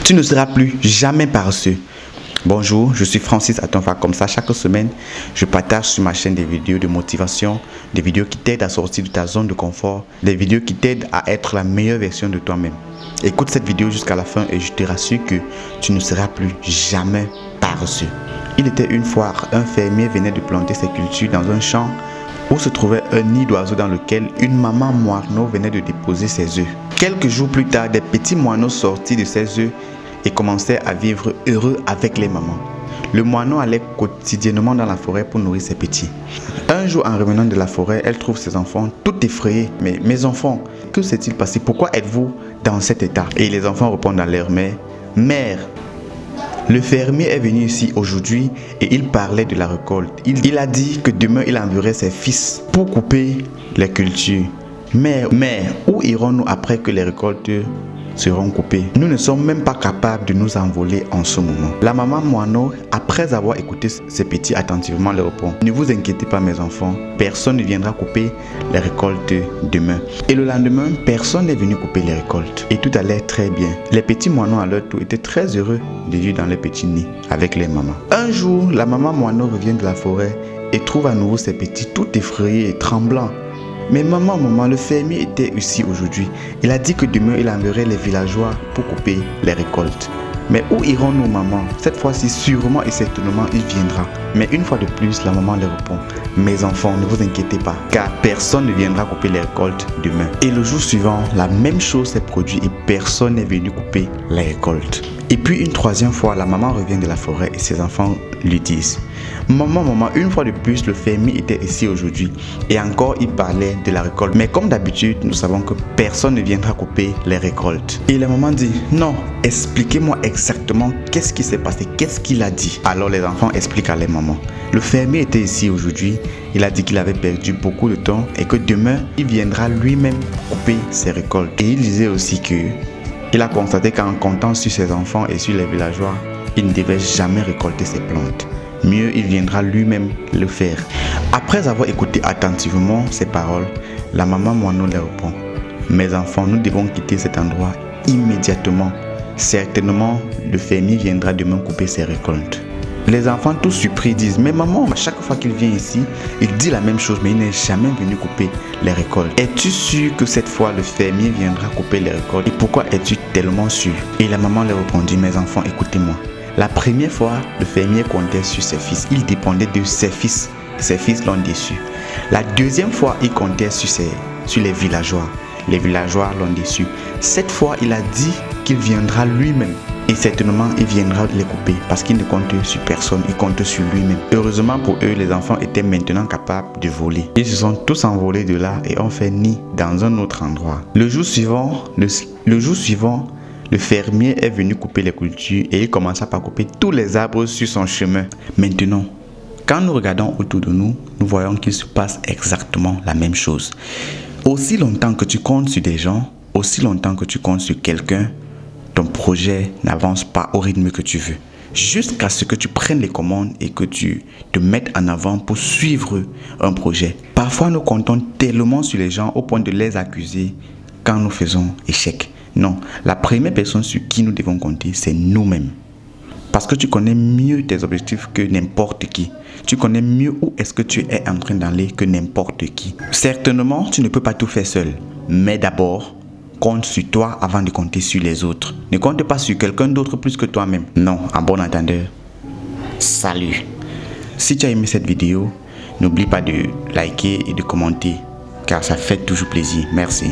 Tu ne seras plus jamais paresseux. Bonjour, je suis Francis Atonfa. Comme ça, chaque semaine, je partage sur ma chaîne des vidéos de motivation, des vidéos qui t'aident à sortir de ta zone de confort, des vidéos qui t'aident à être la meilleure version de toi-même. Écoute cette vidéo jusqu'à la fin et je te rassure que tu ne seras plus jamais paresseux. Il était une fois, un fermier venait de planter ses cultures dans un champ où se trouvait un nid d'oiseaux dans lequel une maman moineau venait de déposer ses œufs. Quelques jours plus tard, des petits moineaux sortis de ses œufs et commençaient à vivre heureux avec les mamans. Le moineau allait quotidiennement dans la forêt pour nourrir ses petits. Un jour, en revenant de la forêt, elle trouve ses enfants tout effrayés. « Mais mes enfants, que s'est-il passé? Pourquoi êtes-vous dans cet état ?» Et les enfants répondent à leur mère, « Mère, le fermier est venu ici aujourd'hui et il parlait de la récolte. Il a dit que demain il enverrait ses fils pour couper les cultures. Mère, où irons-nous après que les récoltes seront coupées? Nous ne sommes même pas capables de nous envoler en ce moment. » La maman moineau, après avoir écouté ses petits attentivement, leur répond, « Ne vous inquiétez pas mes enfants, personne ne viendra couper les récoltes demain. » Et le lendemain, personne n'est venu couper les récoltes. Et tout allait très bien. Les petits moineaux à leur tour étaient très heureux de vivre dans les petits nids avec les mamans. Un jour, la maman moineau revient de la forêt et trouve à nouveau ses petits tout effrayés et tremblants. « Mais maman, le fermier était ici aujourd'hui. Il a dit que demain il enverrait les villageois pour couper les récoltes. Mais où irons-nous maman? Cette fois-ci sûrement et certainement il viendra. » Mais une fois de plus, la maman leur répond, « Mes enfants, ne vous inquiétez pas, car personne ne viendra couper les récoltes demain. » Et le jour suivant, la même chose s'est produite et personne n'est venu couper les récoltes. Et puis une troisième fois, la maman revient de la forêt et ses enfants lui disent, « Maman, une fois de plus, le fermier était ici aujourd'hui et encore il parlait de la récolte. Mais comme d'habitude, nous savons que personne ne viendra couper les récoltes. » Et la maman dit, « Non, expliquez-moi exactement qu'est-ce qui s'est passé, qu'est-ce qu'il a dit. » Alors les enfants expliquent à leur maman. Le fermier était ici aujourd'hui, il a dit qu'il avait perdu beaucoup de temps et que demain, il viendra lui-même couper ses récoltes. Et il disait aussi que il a constaté qu'en comptant sur ses enfants et sur les villageois, il ne devait jamais récolter ses plantes. Mieux, il viendra lui-même le faire. Après avoir écouté attentivement ces paroles, la maman moineau leur répond, « Mes enfants, nous devons quitter cet endroit immédiatement. Certainement, le fermier viendra demain couper ses récoltes. » Les enfants tous surpris disent, « Mais maman, à chaque fois qu'il vient ici, il dit la même chose, mais il n'est jamais venu couper les récoltes. Es-tu sûr que cette fois le fermier viendra couper les récoltes? Et pourquoi es-tu tellement sûr? » Et la maman leur répondit, « Mes enfants, écoutez-moi. La première fois, le fermier comptait sur ses fils. Il dépendait de ses fils. Ses fils l'ont déçu. La deuxième fois, il comptait sur les villageois. Les villageois l'ont déçu. Cette fois, il a dit qu'il viendra lui-même. Et certainement, il viendra les couper parce qu'il ne compte sur personne, il compte sur lui-même. » Heureusement pour eux, les enfants étaient maintenant capables de voler. Ils se sont tous envolés de là et ont fait nid dans un autre endroit. Le jour suivant, le fermier est venu couper les cultures et il commença par couper tous les arbres sur son chemin. Maintenant, quand nous regardons autour de nous, nous voyons qu'il se passe exactement la même chose. Aussi longtemps que tu comptes sur des gens, aussi longtemps que tu comptes sur quelqu'un, ton projet n'avance pas au rythme que tu veux. Jusqu'à ce que tu prennes les commandes et que tu te mettes en avant pour suivre un projet. Parfois, nous comptons tellement sur les gens au point de les accuser quand nous faisons échec. Non, la première personne sur qui nous devons compter, c'est nous-mêmes. Parce que tu connais mieux tes objectifs que n'importe qui. Tu connais mieux où est-ce que tu es en train d'aller que n'importe qui. Certainement, tu ne peux pas tout faire seul. Mais d'abord, compte sur toi avant de compter sur les autres. Ne compte pas sur quelqu'un d'autre plus que toi-même. Non, en bon entendeur, salut. Si tu as aimé cette vidéo, n'oublie pas de liker et de commenter, car ça fait toujours plaisir. Merci.